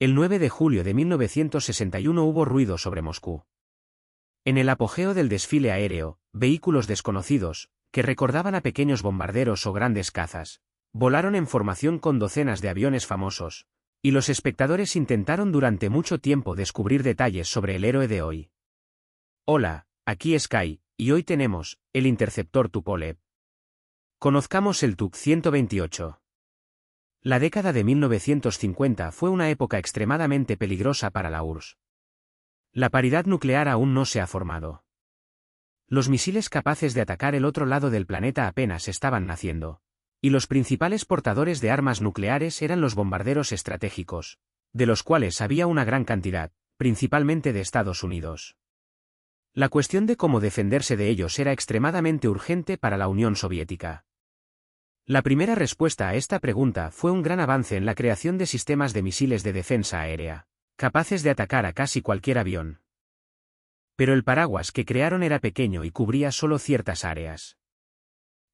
El 9 de julio de 1961 hubo ruido sobre Moscú. En el apogeo del desfile aéreo, vehículos desconocidos, que recordaban a pequeños bombarderos o grandes cazas, volaron en formación con docenas de aviones famosos, y los espectadores intentaron durante mucho tiempo descubrir detalles sobre el héroe de hoy. Hola, aquí Sky, y hoy tenemos el interceptor Tupolev. Conozcamos el Tu-128. La década de 1950 fue una época extremadamente peligrosa para la URSS. La paridad nuclear aún no se ha formado. Los misiles capaces de atacar el otro lado del planeta apenas estaban naciendo, y los principales portadores de armas nucleares eran los bombarderos estratégicos, de los cuales había una gran cantidad, principalmente de Estados Unidos. La cuestión de cómo defenderse de ellos era extremadamente urgente para la Unión Soviética. La primera respuesta a esta pregunta fue un gran avance en la creación de sistemas de misiles de defensa aérea, capaces de atacar a casi cualquier avión. Pero el paraguas que crearon era pequeño y cubría solo ciertas áreas.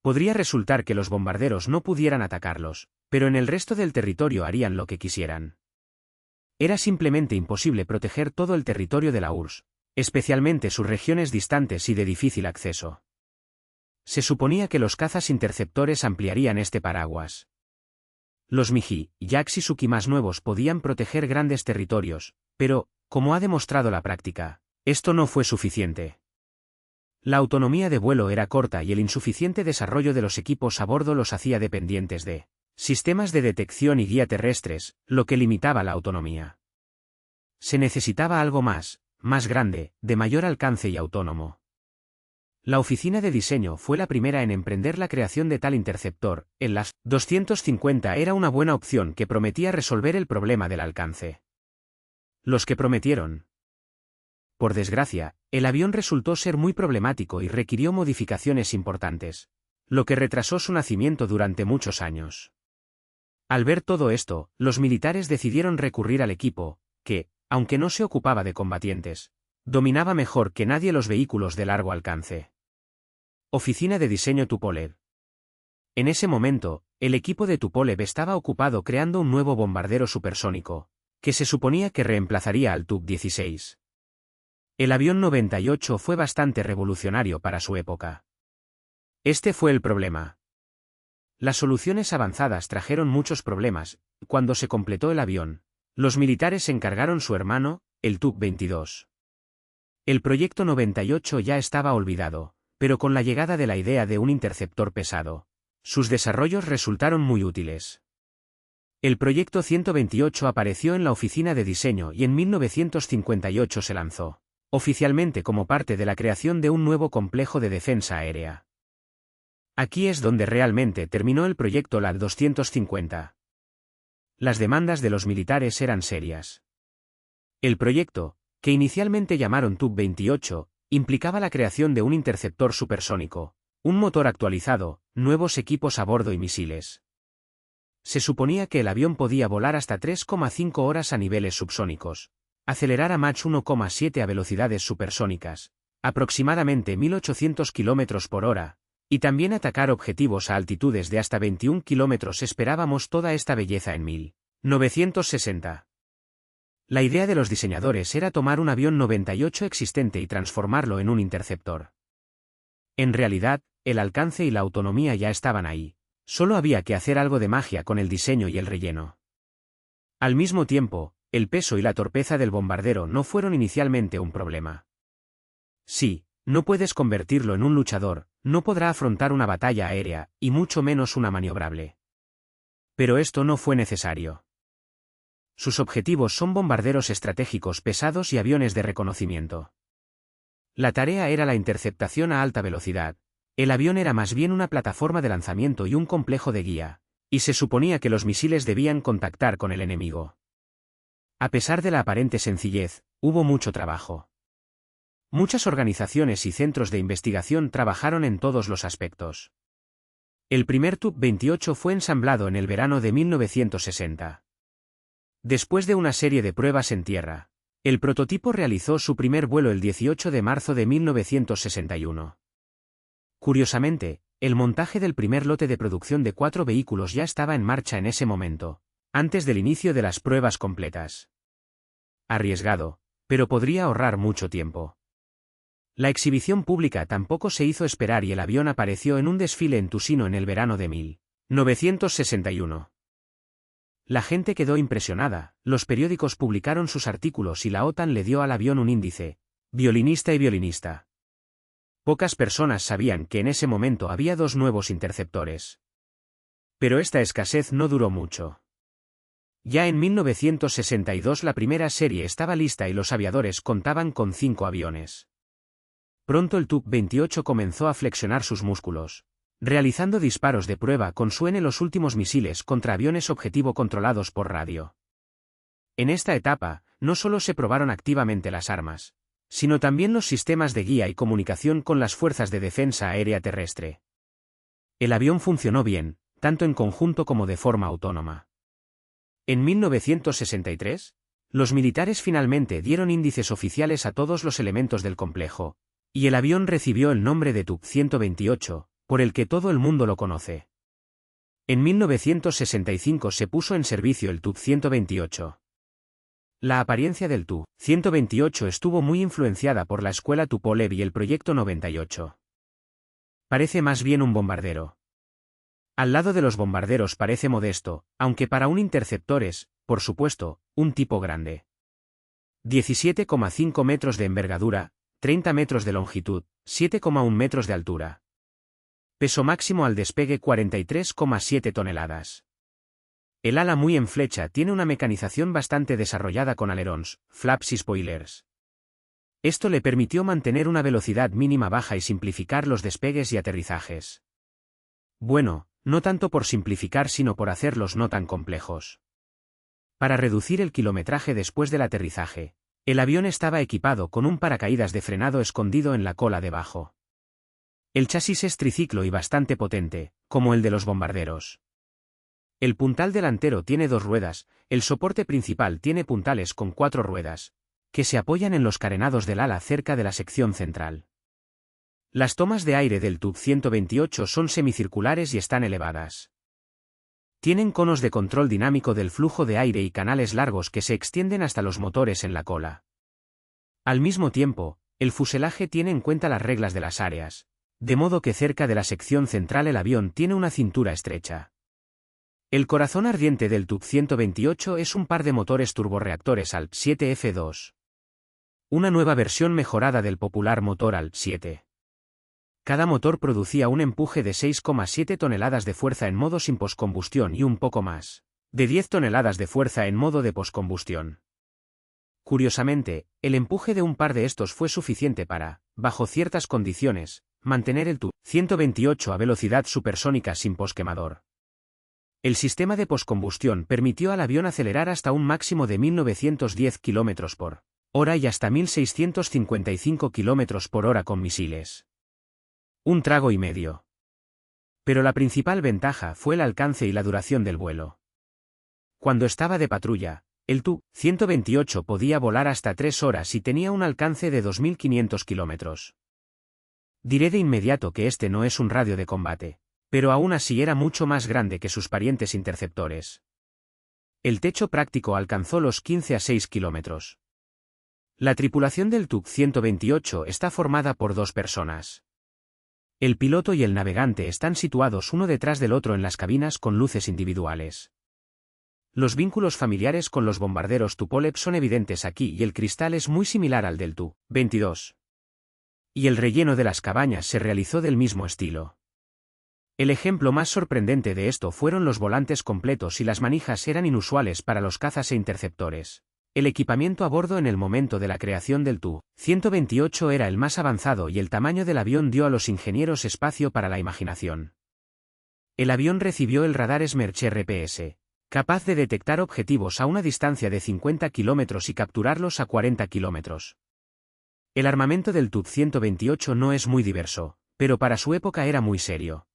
Podría resultar que los bombarderos no pudieran atacarlos, pero en el resto del territorio harían lo que quisieran. Era simplemente imposible proteger todo el territorio de la URSS, especialmente sus regiones distantes y de difícil acceso. Se suponía que los cazas interceptores ampliarían este paraguas. Los Miji, Yaks y Suki más nuevos podían proteger grandes territorios, pero, como ha demostrado la práctica, esto no fue suficiente. La autonomía de vuelo era corta y el insuficiente desarrollo de los equipos a bordo los hacía dependientes de sistemas de detección y guía terrestres, lo que limitaba la autonomía. Se necesitaba algo más grande, de mayor alcance y autónomo. La oficina de diseño fue la primera en emprender la creación de tal interceptor. El LAS 250 era una buena opción que prometía resolver el problema del alcance. Los que prometieron. Por desgracia, el avión resultó ser muy problemático y requirió modificaciones importantes, lo que retrasó su nacimiento durante muchos años. Al ver todo esto, los militares decidieron recurrir al equipo, que, aunque no se ocupaba de combatientes, dominaba mejor que nadie los vehículos de largo alcance. Oficina de diseño Tupolev. En ese momento, el equipo de Tupolev estaba ocupado creando un nuevo bombardero supersónico, que se suponía que reemplazaría al Tu-16. El avión 98 fue bastante revolucionario para su época. Este fue el problema. Las soluciones avanzadas trajeron muchos problemas. Cuando se completó el avión, los militares encargaron su hermano, el Tu-22. El proyecto 98 ya estaba olvidado, pero con la llegada de la idea de un interceptor pesado, sus desarrollos resultaron muy útiles. El proyecto 128 apareció en la oficina de diseño y en 1958 se lanzó, oficialmente como parte de la creación de un nuevo complejo de defensa aérea. Aquí es donde realmente terminó el proyecto LAD 250. Las demandas de los militares eran serias. El proyecto, que inicialmente llamaron Tu-28, implicaba la creación de un interceptor supersónico, un motor actualizado, nuevos equipos a bordo y misiles. Se suponía que el avión podía volar hasta 3,5 horas a niveles subsónicos, acelerar a Mach 1,7 a velocidades supersónicas, aproximadamente 1800 km por hora, y también atacar objetivos a altitudes de hasta 21 km. Esperábamos toda esta belleza en 1960. La idea de los diseñadores era tomar un avión 98 existente y transformarlo en un interceptor. En realidad, el alcance y la autonomía ya estaban ahí, solo había que hacer algo de magia con el diseño y el relleno. Al mismo tiempo, el peso y la torpeza del bombardero no fueron inicialmente un problema. Sí, no puedes convertirlo en un luchador, no podrá afrontar una batalla aérea, y mucho menos una maniobrable. Pero esto no fue necesario. Sus objetivos son bombarderos estratégicos pesados y aviones de reconocimiento. La tarea era la interceptación a alta velocidad. El avión era más bien una plataforma de lanzamiento y un complejo de guía, y se suponía que los misiles debían contactar con el enemigo. A pesar de la aparente sencillez, hubo mucho trabajo. Muchas organizaciones y centros de investigación trabajaron en todos los aspectos. El primer Tu-28 fue ensamblado en el verano de 1960. Después de una serie de pruebas en tierra, el prototipo realizó su primer vuelo el 18 de marzo de 1961. Curiosamente, el montaje del primer lote de producción de 4 vehículos ya estaba en marcha en ese momento, antes del inicio de las pruebas completas. arriesgado, pero podría ahorrar mucho tiempo. La exhibición pública tampoco se hizo esperar y el avión apareció en un desfile en Tusino en el verano de 1961. La gente quedó impresionada, los periódicos publicaron sus artículos y la OTAN le dio al avión un índice, violinista y violinista. Pocas personas sabían que en ese momento había dos nuevos interceptores. Pero esta escasez no duró mucho. Ya en 1962 la primera serie estaba lista y los aviadores contaban con 5 aviones. Pronto el Tu-28 comenzó a flexionar sus músculos, realizando disparos de prueba con suene los últimos misiles contra aviones objetivo controlados por radio. En esta etapa, no solo se probaron activamente las armas, sino también los sistemas de guía y comunicación con las fuerzas de defensa aérea terrestre. El avión funcionó bien, tanto en conjunto como de forma autónoma. En 1963, los militares finalmente dieron índices oficiales a todos los elementos del complejo, y el avión recibió el nombre de Tu-128, por el que todo el mundo lo conoce. En 1965 se puso en servicio el Tu-128. La apariencia del Tu-128 estuvo muy influenciada por la escuela Tupolev y el Proyecto 98. Parece más bien un bombardero. Al lado de los bombarderos parece modesto, aunque para un interceptor es, por supuesto, un tipo grande. 17,5 metros de envergadura, 30 metros de longitud, 7,1 metros de altura. Peso máximo al despegue 43,7 toneladas. El ala muy en flecha tiene una mecanización bastante desarrollada con alerons, flaps y spoilers. Esto le permitió mantener una velocidad mínima baja y simplificar los despegues y aterrizajes. Bueno, no tanto por simplificar sino por hacerlos no tan complejos. Para reducir el kilometraje después del aterrizaje, el avión estaba equipado con un paracaídas de frenado escondido en la cola debajo. El chasis es triciclo y bastante potente, como el de los bombarderos. El puntal delantero tiene 2 ruedas, el soporte principal tiene puntales con 4 ruedas, que se apoyan en los carenados del ala cerca de la sección central. Las tomas de aire del Tu-128 son semicirculares y están elevadas. Tienen conos de control dinámico del flujo de aire y canales largos que se extienden hasta los motores en la cola. Al mismo tiempo, el fuselaje tiene en cuenta las reglas de las áreas, de modo que cerca de la sección central el avión tiene una cintura estrecha. El corazón ardiente del Tu-128 es un par de motores turborreactores ALP-7F2. Una nueva versión mejorada del popular motor ALP-7. Cada motor producía un empuje de 6,7 toneladas de fuerza en modo sin poscombustión y un poco más, de 10 toneladas de fuerza en modo de poscombustión. Curiosamente, el empuje de un par de estos fue suficiente para, bajo ciertas condiciones, mantener el Tu-128 a velocidad supersónica sin posquemador. El sistema de poscombustión permitió al avión acelerar hasta un máximo de 1910 km por hora y hasta 1655 km por hora con misiles. Un trago y medio. Pero la principal ventaja fue el alcance y la duración del vuelo. Cuando estaba de patrulla, el Tu-128 podía volar hasta 3 horas y tenía un alcance de 2.500 km. Diré de inmediato que este no es un radio de combate, pero aún así era mucho más grande que sus parientes interceptores. El techo práctico alcanzó los 15 a 6 kilómetros. La tripulación del Tu-128 está formada por 2 personas. El piloto y el navegante están situados uno detrás del otro en las cabinas con luces individuales. Los vínculos familiares con los bombarderos Tupolev son evidentes aquí y el cristal es muy similar al del Tu-22. Y el relleno de las cabañas se realizó del mismo estilo. El ejemplo más sorprendente de esto fueron los volantes completos y las manijas eran inusuales para los cazas e interceptores. El equipamiento a bordo en el momento de la creación del Tu-128 era el más avanzado y el tamaño del avión dio a los ingenieros espacio para la imaginación. El avión recibió el radar Smerch RPS, capaz de detectar objetivos a una distancia de 50 kilómetros y capturarlos a 40 kilómetros. El armamento del Tu-128 no es muy diverso, pero para su época era muy serio.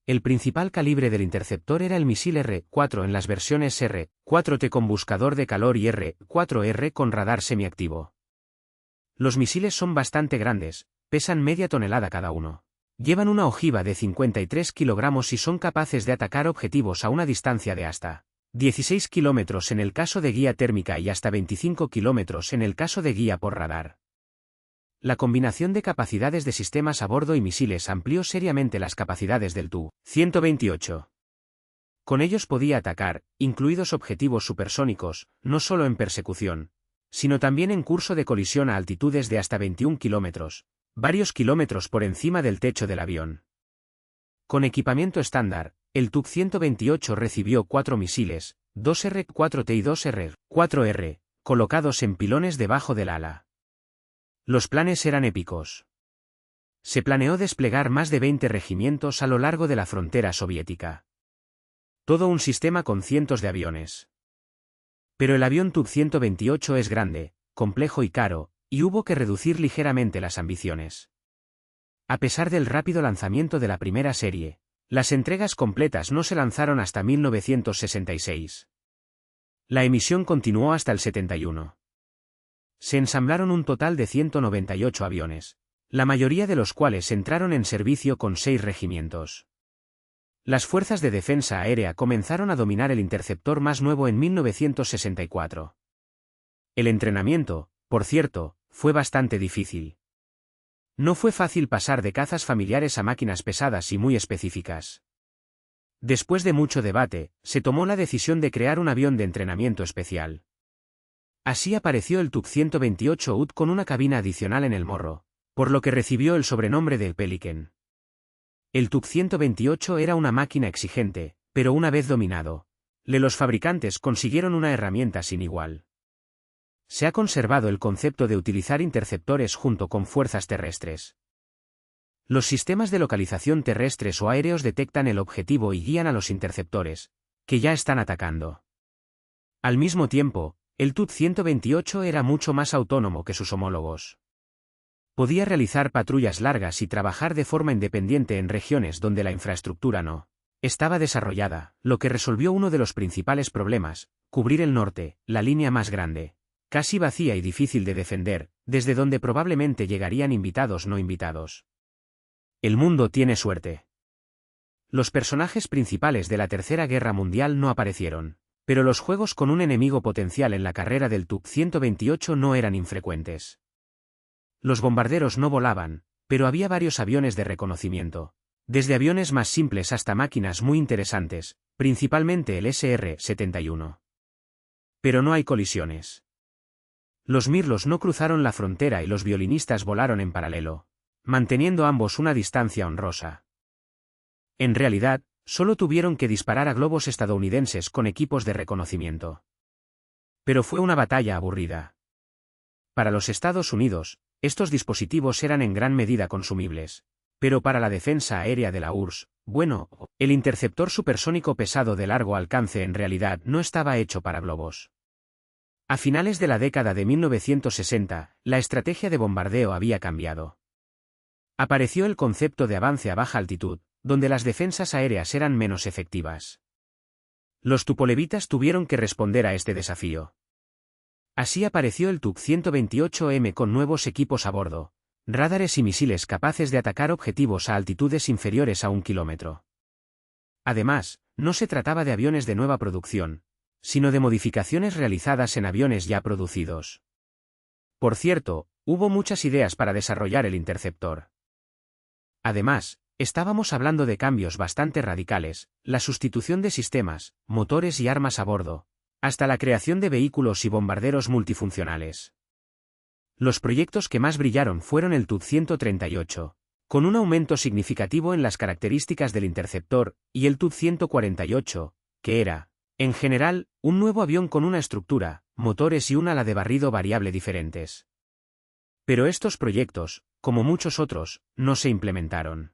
El principal calibre del interceptor era el misil R-4 en las versiones R-4T con buscador de calor y R-4R con radar semiactivo. Los misiles son bastante grandes, pesan media tonelada cada uno. Llevan una ojiva de 53 kilogramos y son capaces de atacar objetivos a una distancia de hasta 16 kilómetros en el caso de guía térmica y hasta 25 kilómetros en el caso de guía por radar. La combinación de capacidades de sistemas a bordo y misiles amplió seriamente las capacidades del Tu-128. Con ellos podía atacar, incluidos objetivos supersónicos, no solo en persecución, sino también en curso de colisión a altitudes de hasta 21 kilómetros, varios kilómetros por encima del techo del avión. Con equipamiento estándar, el Tu-128 recibió 4 misiles, 2 R-4T y 2 R-4R, colocados en pilones debajo del ala. Los planes eran épicos. Se planeó desplegar más de 20 regimientos a lo largo de la frontera soviética. Todo un sistema con cientos de aviones. Pero el avión Tu-128 es grande, complejo y caro, y hubo que reducir ligeramente las ambiciones. A pesar del rápido lanzamiento de la primera serie, las entregas completas no se lanzaron hasta 1966. La emisión continuó hasta el 71. Se ensamblaron un total de 198 aviones, la mayoría de los cuales entraron en servicio con 6 regimientos. Las fuerzas de defensa aérea comenzaron a dominar el interceptor más nuevo en 1964. El entrenamiento, por cierto, fue bastante difícil. No fue fácil pasar de cazas familiares a máquinas pesadas y muy específicas. Después de mucho debate, se tomó la decisión de crear un avión de entrenamiento especial. Así apareció el Tu-128 con una cabina adicional en el morro, por lo que recibió el sobrenombre de Pelican. El Tu-128 era una máquina exigente, pero una vez dominado, los fabricantes consiguieron una herramienta sin igual. Se ha conservado el concepto de utilizar interceptores junto con fuerzas terrestres. Los sistemas de localización terrestres o aéreos detectan el objetivo y guían a los interceptores, que ya están atacando. Al mismo tiempo, el Tu-128 era mucho más autónomo que sus homólogos. Podía realizar patrullas largas y trabajar de forma independiente en regiones donde la infraestructura no estaba desarrollada, lo que resolvió uno de los principales problemas: cubrir el norte, la línea más grande, casi vacía y difícil de defender, desde donde probablemente llegarían invitados no invitados. El mundo tiene suerte. Los personajes principales de la Tercera Guerra Mundial no aparecieron, pero los juegos con un enemigo potencial en la carrera del Tu-128 no eran infrecuentes. Los bombarderos no volaban, pero había varios aviones de reconocimiento, desde aviones más simples hasta máquinas muy interesantes, principalmente el SR-71. Pero no hay colisiones. Los mirlos no cruzaron la frontera y los violinistas volaron en paralelo, manteniendo ambos una distancia honrosa. En realidad, solo tuvieron que disparar a globos estadounidenses con equipos de reconocimiento. Pero fue una batalla aburrida. Para los Estados Unidos, estos dispositivos eran en gran medida consumibles, pero para la defensa aérea de la URSS, bueno, el interceptor supersónico pesado de largo alcance en realidad no estaba hecho para globos. A finales de la década de 1960, la estrategia de bombardeo había cambiado. Apareció el concepto de avance a baja altitud, donde las defensas aéreas eran menos efectivas. Los tupolevitas tuvieron que responder a este desafío. Así apareció el Tu-128M con nuevos equipos a bordo, rádares y misiles capaces de atacar objetivos a altitudes inferiores a 1 kilómetro. Además, no se trataba de aviones de nueva producción, sino de modificaciones realizadas en aviones ya producidos. Por cierto, hubo muchas ideas para desarrollar el interceptor. Además, estábamos hablando de cambios bastante radicales: la sustitución de sistemas, motores y armas a bordo, hasta la creación de vehículos y bombarderos multifuncionales. Los proyectos que más brillaron fueron el Tu-138, con un aumento significativo en las características del interceptor, y el Tu-148, que era, en general, un nuevo avión con una estructura, motores y un ala de barrido variable diferentes. Pero estos proyectos, como muchos otros, no se implementaron.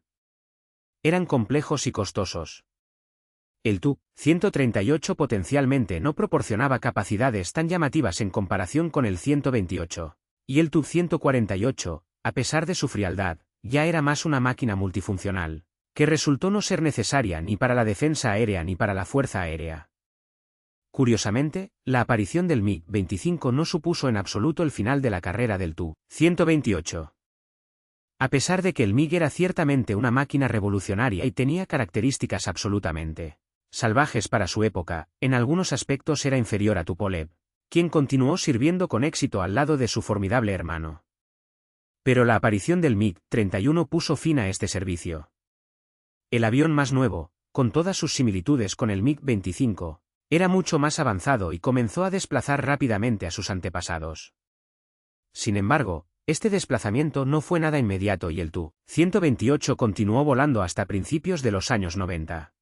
Eran complejos y costosos. El Tu-138 potencialmente no proporcionaba capacidades tan llamativas en comparación con el 128, y el Tu-148, a pesar de su frialdad, ya era más una máquina multifuncional, que resultó no ser necesaria ni para la defensa aérea ni para la fuerza aérea. Curiosamente, la aparición del MiG-25 no supuso en absoluto el final de la carrera del Tu-128. A pesar de que el MiG era ciertamente una máquina revolucionaria y tenía características absolutamente salvajes para su época, en algunos aspectos era inferior a Tupolev, quien continuó sirviendo con éxito al lado de su formidable hermano. Pero la aparición del MiG-31 puso fin a este servicio. El avión más nuevo, con todas sus similitudes con el MiG-25, era mucho más avanzado y comenzó a desplazar rápidamente a sus antepasados. Sin embargo, este desplazamiento no fue nada inmediato y el Tu-128 continuó volando hasta principios de los años 90.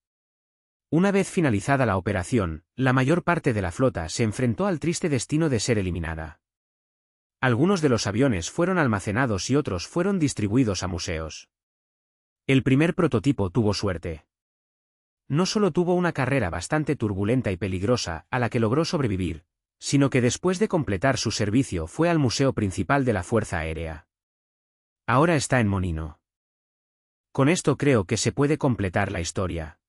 Una vez finalizada la operación, la mayor parte de la flota se enfrentó al triste destino de ser eliminada. Algunos de los aviones fueron almacenados y otros fueron distribuidos a museos. El primer prototipo tuvo suerte. No solo tuvo una carrera bastante turbulenta y peligrosa, a la que logró sobrevivir, sino que después de completar su servicio fue al Museo Principal de la Fuerza Aérea. Ahora está en Monino. Con esto creo que se puede completar la historia.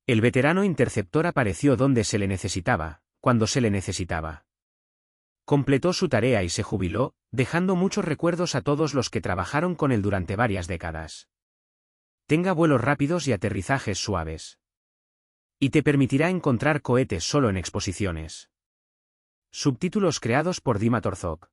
El veterano interceptor apareció donde se le necesitaba, cuando se le necesitaba. Completó su tarea y se jubiló, dejando muchos recuerdos a todos los que trabajaron con él durante varias décadas. Tenga vuelos rápidos y aterrizajes suaves. Y te permitirá encontrar cohetes solo en exposiciones. Subtítulos creados por Dima Torzok.